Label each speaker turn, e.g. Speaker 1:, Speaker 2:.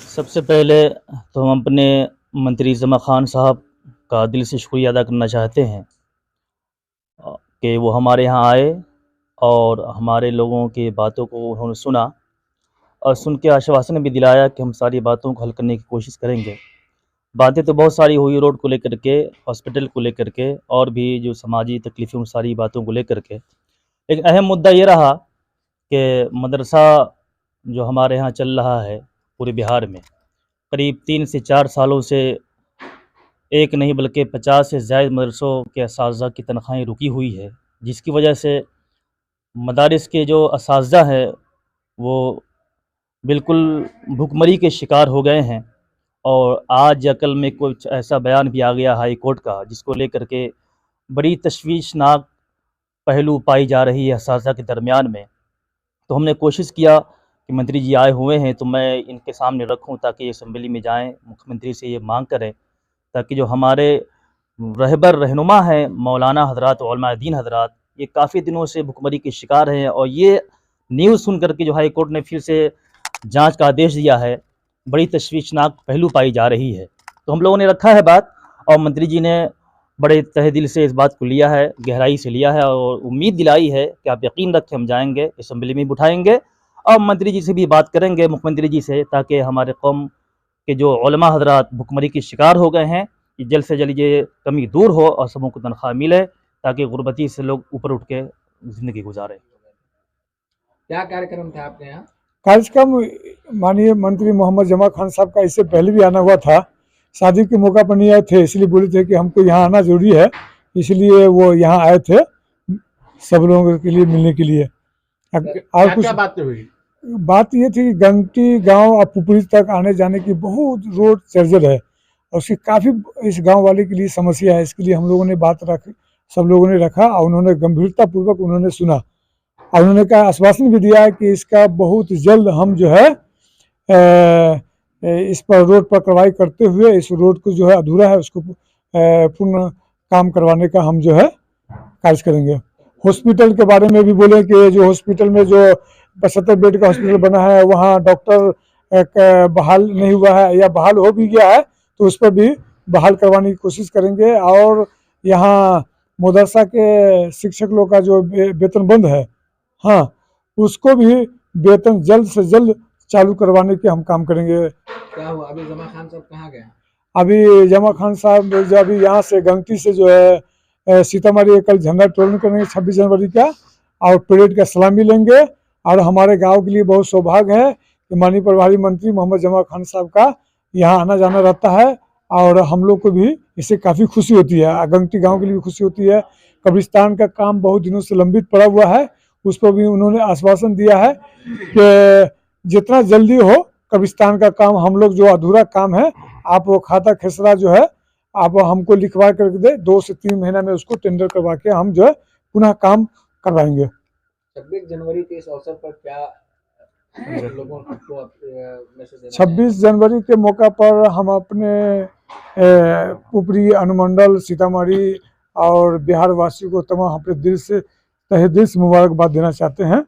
Speaker 1: सबसे पहले तो हम अपने मंत्री जमा खान साहब का दिल से शुक्रिया अदा करना चाहते हैं कि वो हमारे यहाँ आए और हमारे लोगों की बातों को उन्होंने सुना और सुन के आश्वासन भी दिलाया कि हम सारी बातों को हल करने की कोशिश करेंगे। बातें तो बहुत सारी हुई रोड को लेकर के, हॉस्पिटल को लेकर के और भी जो समाजी तकलीफ़ें उन सारी बातों को लेकर के। एक अहम मुद्दा ये रहा कि मदरसा जो हमारे यहाँ चल रहा है पूरे बिहार में, करीब 3 से 4 सालों से एक नहीं बल्कि 50 से ज़ायद मदरसों के असातिज़ा की तनख़्वाहें रुकी हुई है, जिसकी वजह से मदारिस के जो असातिज़ा हैं वो बिल्कुल भुखमरी के शिकार हो गए हैं। और आज या कल में कुछ ऐसा बयान भी आ गया हाई कोर्ट का, जिसको लेकर के बड़ी तशवीशनाक पहलू पाई जा रही है असातिज़ा के दरमियान में। तो हमने कोशिश किया कि मंत्री जी आए हुए हैं तो मैं इनके सामने रखूं ताकि असम्बली में जाएं, मुख्यमंत्री से ये मांग करें ताकि जो हमारे रहबर रहनुमा हैं मौलाना हज़रात उलमा दीन हज़रात, ये काफ़ी दिनों से भुखमरी के शिकार हैं और ये न्यूज़ सुन कर के जो हाई कोर्ट ने फिर से जांच का आदेश दिया है, बड़ी तशवीशनाक पहलू पाई जा रही है। तो हम लोगों ने रखा है बात और मंत्री जी ने बड़े तहे दिल से इस बात को लिया है, गहराई से लिया है और उम्मीद दिलाई है कि आप यकीन रखें हम जाएंगे, असम्बली में बिठाएंगे और मंत्री जी से भी बात करेंगे, मुख्यमंत्री जी से, ताकि हमारे कौम के जो उलमा हज़रात भुखमरी के शिकार हो गए हैं, ये जल्द से जल्द ये कमी दूर हो और सबों को तनख्वाह मिले ताकि गुर्बती से लोग ऊपर उठ के ज़िंदगी गुजारें।
Speaker 2: क्या कार्यक्रम था आपके यहाँ?
Speaker 3: कार्यक्रम माननीय मंत्री मोहम्मद जमा खान साहब का इससे पहले भी आना हुआ था। शादी के मौका पर नहीं आए थे, इसलिए बोले थे कि हमको यहाँ आना जरूरी है, इसलिए वो यहाँ आए थे सब लोगों के लिए मिलने के लिए।
Speaker 2: और कुछ बातें हुई?
Speaker 3: बात ये थी कि गंगटी गांव और पुपरी तक आने जाने की बहुत रोड जर्जर है और उसकी काफ़ी इस गांव वाले के लिए समस्या है। इसके लिए हम लोगों ने बात रखी, सब लोगों ने रखा और उन्होंने गंभीरतापूर्वक उन्होंने सुना और उन्होंने कहा, आश्वासन भी दिया है कि इसका बहुत जल्द हम जो है इस पर रोड पर कार्रवाई करते हुए इस रोड को जो है अधूरा है उसको पूर्ण काम करवाने का हम जो है कार्य करेंगे। हॉस्पिटल के बारे में भी बोले कि जो हॉस्पिटल में जो 75 बेड का हॉस्पिटल बना है वहाँ डॉक्टर बहाल नहीं हुआ है या बहाल हो भी गया है तो उस पर भी बहाल करवाने की कोशिश करेंगे। और यहाँ मदरसा के शिक्षक लोग का जो वेतन बंद है, हाँ, उसको भी वेतन जल्द से जल्द चालू करवाने के हम काम करेंगे।
Speaker 2: क्या हुआ अभी जमा खान साहब कहाँ गए?
Speaker 3: अभी जमा खान साहब जो अभी यहाँ से गंगटी से जो है सीतामढ़ी कल झंडा तोलन करेंगे 26 जनवरी का और परेड का सलामी लेंगे। और हमारे गांव के लिए बहुत सौभाग्य है कि माननीय प्रभारी मंत्री मोहम्मद जमा खान साहब का यहाँ आना जाना रहता है और हम लोग को भी इससे काफ़ी खुशी होती है, गंगटी गाँव के लिए भी खुशी होती है। कब्रिस्तान का काम बहुत दिनों से लंबित पड़ा हुआ है, उस पर भी उन्होंने आश्वासन दिया है कि जितना जल्दी हो कब्रिस्तान का काम, हम लोग जो अधूरा काम है आप वो खाता खेसरा जो है आप हमको लिखवा कर दे, 2 से 3 महीना में उसको टेंडर करवा के हम जो है पुनः काम करवाएंगे।
Speaker 2: 26 जनवरी के इस अवसर पर क्या लोगों को मैसेज देना?
Speaker 3: 26 जनवरी के मौका पर हम अपने पुपरी अनुमंडल सीतामढ़ी और बिहार वासियों को तमाम अपने दिल से तहे दिल से मुबारकबाद देना चाहते हैं।